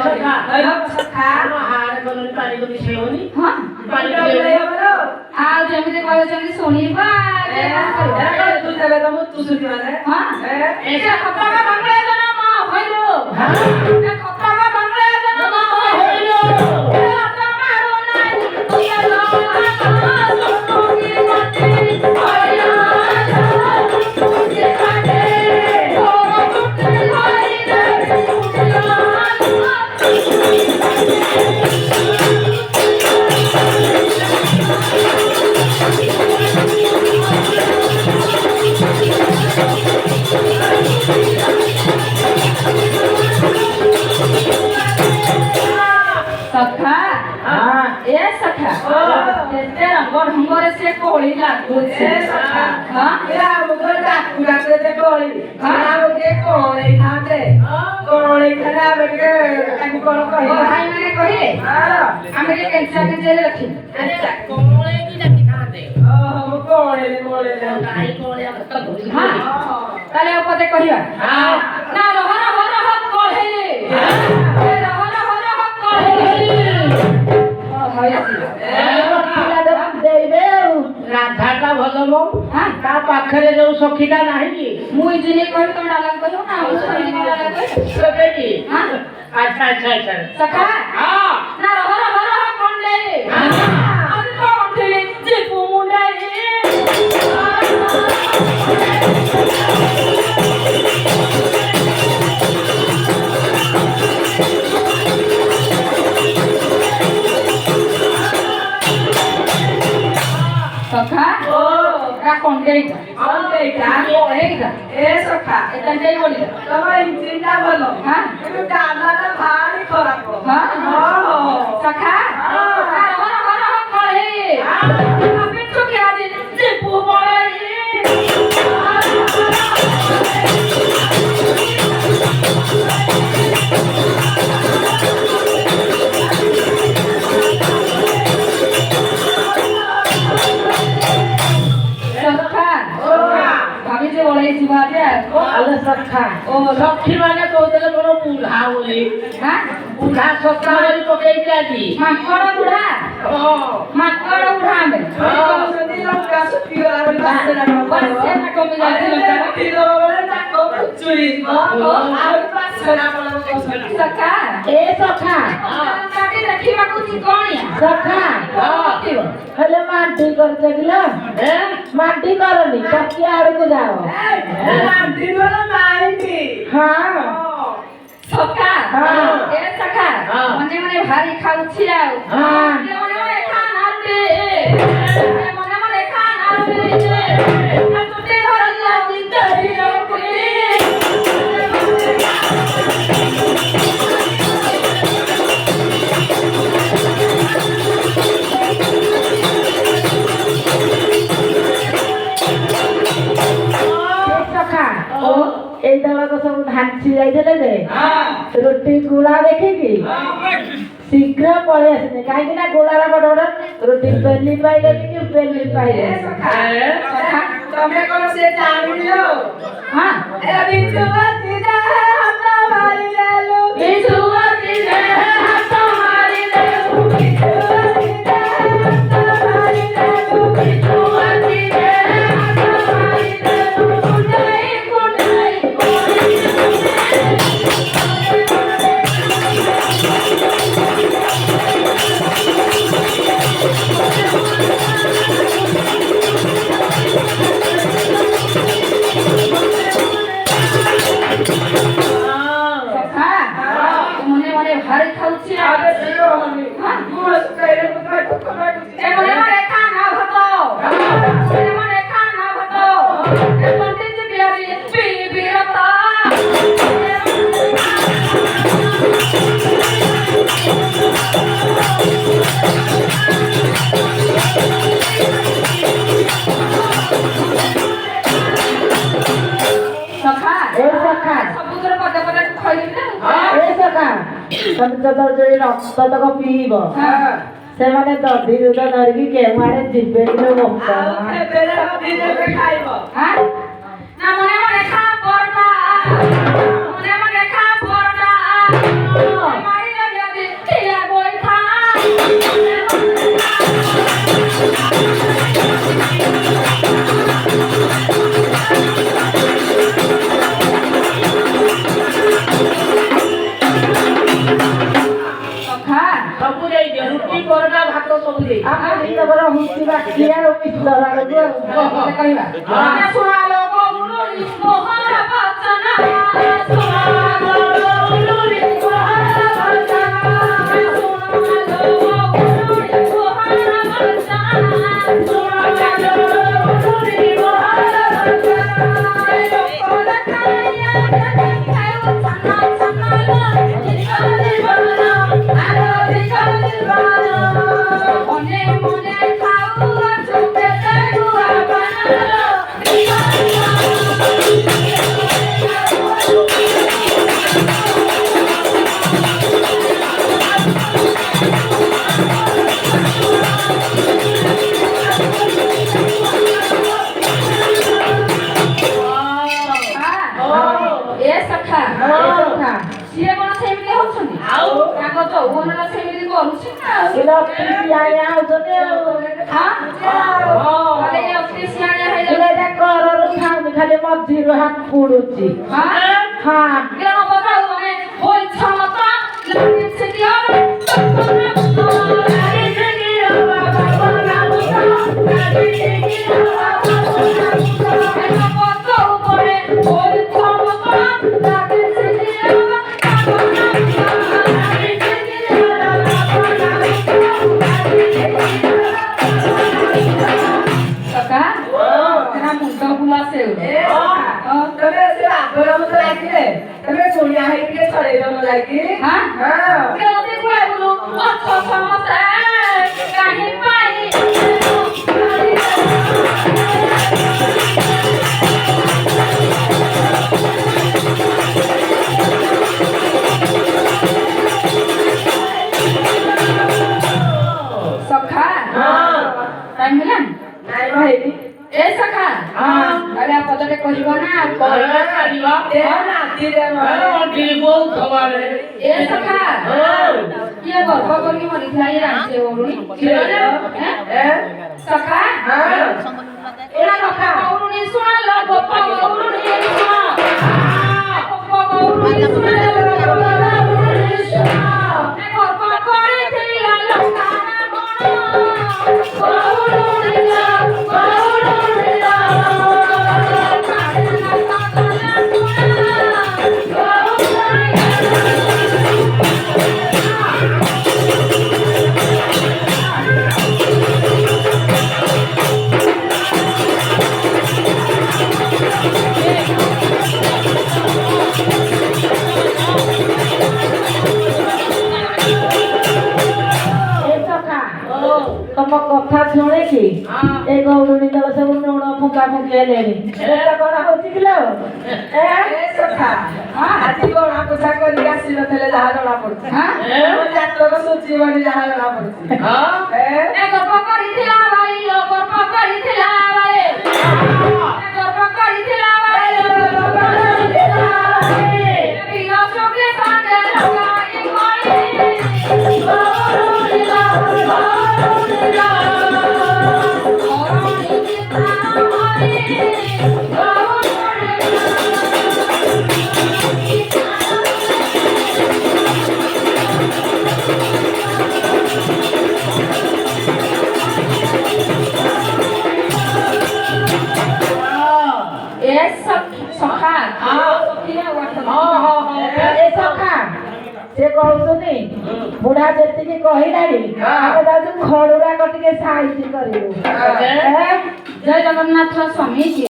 सखा सखा हार बननी पानी को मिसेओनी हां पानी आ जेमिति कहले जेमिति सुनिबा तू देबे त तू सुनि माने हां एका खतरा बांगले जना मा होइलो ए खतरा बांगले जना मा होइलो ए आता मारो नाही तुया लो तुकी माते आया तुके काटे ओ तुके लाई रे सखा हां ए सखा केते रंग ढंगरे से कोळी लागू छे सखा हां या मुगर डाकुराते ते कोळी खाना के कोळी खाते कोळी खाना के ताकि कोळ ओ कहि भाई माने कहिले हां आमे के केंचा के जेले रखी अरे कोले की जाती खाते हम कोळे काई कोले अब तक भूल हां ताले उपते कहिया हां ना रह कोळे ए रह कोळे हायसी राधाटा भलमो हां ता पाखरे जो सखीटा नाही मुई जिने कहू तुम डाला कहू ना उसने डाला कहू सकेली हां अच्छा सखा हां ना रह कोण ले अन कोण ले जे मुंडे सखा ओ रा कोण देईगा हम बेटा ओ हेगा ए सखा एतन देई बोली तम इंजिनटा भलो हां কিন্তু ডালাটা ভারী খরাপ हां हां सखा रा कोळे আপনি চোখে আদি যে বলে सखा भाभी जे बोले जीवा दे अल्लाह सखा ओ सखी माने कहते बड़ बुढ़ा बोली हां बुढ़ा सखा वाली पकई जाती माकड़ बुढ़ा माकड़ बुढ़ा में সন্ধি লঙ্কা সুপি গলা বলি বাসে না बस से ना कमी जाती लगा তিলো বলে না কো চুরি আর বাসে না বলে কসলি सखा ए सखा काटी रखी मा कुछ कोनिया सखा हेले माटी करते गिला माटी करनी पक्की आड़ को जाओ দিনলা নাইনি हां सखा हाँ। ए सखा हाँ। मने मने भारी खाउछि आउ हाँ। मने मने खाना दे मने मने खाना दे आ तुते घर लागी दरी रोकली सखा এই দলক সব ধানছি যাইছিলে যে রুটি গুড়া ଦେଖିକି ଶୀଘ୍ର ପଳେଇ ଆସିଲେ କାହିଁକି ନା ଗୋଳାର ବଡ ବଡ ରୁଟି ବେଲି ପାଇଲେନି କି ବେଲି ପାଇଲେ सखा તમે કોણ સે જાણ્યો हां એ બિચુવા દીદા હાથ મારી લેલો बिजुआ दिले हाथ मारी ले બિચુવા દીદા હાથ મારી લેલો बिजुआ दिले हाथ मारी ले कुटाई सखा मने मने भारी खाउछि आ আগে ছিল আমি মুস কইরে মুই টুকরা ए मने मने खाना भतो मने मने खाना भतो ए पंडित जी बिहारी पी बिरता सखा ए सखा सबुतर पद पद खइली ना ए सखा ତମେ ତ ଯୋଉ ରକ୍ତ ତକ ପିଇବ ସେମାନେ ଦଧି ଦୁଧ ଧରିକି କେଉଁ ଆଡେ ଯିବେ କିଲୋ ବୋପା ଆଉ କେବେରେ ଦିନେ ଖାଇବ हां ना मने मने खा परटा मने मने खा परटा मारी ସବୁ ଦେଇଦିଅ ରୁଟି ପରଟା ଭାତ ସବୁ ଦେଇଦିଅ ଆମ ଦିନକର ହୁସି ବାକି ଆଉ ମିଶ୍ର ଆଡ଼କୁ ଆଉ କହିବା ଆମେ ଶୁଣାଲୋ ଗୌରୀ ମୋହନ ବଚନ ଶୁଣାଲୋ ଗୌରୀ ମୋହନ ବଚନ ଶୁଣାଲୋ ଗୌରୀ ମୋହନ ବଚନ ଶୁଣାଲୋ ଗୌରୀ ମୋହନ ସିଏ କଣ ସେମିତି ହଉଛନ୍ତି ଆଉ ତାଙ୍କ ଯୌବନଟା ସେମିତି କରୁଛି ନା ସିଆଣିଆ ହଉଛନ୍ତି ଆଉ କରରୁ ଖାଉନି ଖାଲି ମଝିରୁ ହାତ ପୁଡୁଛି ତମେ କୁଣିଆ ହେଇକି ଟିକେ ଛଡେଇ ଦବ ଲାଗି ସଖା ଟାଇମ୍ ହେଲାଣି ନାଇଁ ଭାଇ ଏ ସଖା ଆରେ ପଦଟେ କହିବ ନା ଏ ସଖା କିଏ ଗର୍ବ କରିକି ମରିଥିଲା ଏ ରାଞ୍ଚେ ଓରୁଣି ସଖା ଏରା ସଖା ଓରୁଣି ଶୁଣା ଲ ଗୋପ ଓରୁଣି ଶୁଣା ଗୋପ ଓରୁଣି ଶୁଣା ଓରୁଣି ଶୁଣା ଏ ଗର୍ବ କରିଥିଲା ଲଙ୍କାନା ବଣ ଓରୁଣି ଲା ଓରୁଣି ଲା ତମ କଥା ଶୁଣିକି ଏ ଗୌରୁଣୀ ଦଳ ସବୁ ଲୁଣ ଫୁଙ୍କା ଫୁଙ୍କି ହେଲେଣି କଣ ହଉଛି କିଲୋ ଆଜି ଗଣା ପୋଛା କରିକି ଆସିନଥିଲେ ଯାହା ଜଣା ପଡୁଛି ଜାତକ ସୂଚିବନି ଯାହା ଜଣା ପଡୁଛି ଏ ଗର୍ବ କରିଥିଲା ଭାଇ ଲୋ ଗର୍ବ କରିଥିଲା ଭାଇ ଏ ଗର୍ବ କରିଥିଲା ଭାଇ ଲୋ ଗର୍ବ କରିଥିଲା ଭାଇ ପିଲା ସଙ୍ଗେ ସାଙ୍ଗେ ଲଗାଇ ଗଳି ଗୌରୁଣି ଲା ଗୌରୁଣି ଲା ଗୌରୁଣି ଚିତା ହରି ଗୌରୁଣି ସଖା ଏ ସଖା ସେ କହୁଛନ୍ତି ବୁଢା ଯେତିକି କହିଲାଣି ଆମେ ଯାଉଛୁ ଖଡୁରାକ ଟିକେ ସାଇଜ କରିବୁ ଜୟ ଜଗନ୍ନାଥ ସ୍ୱାମୀ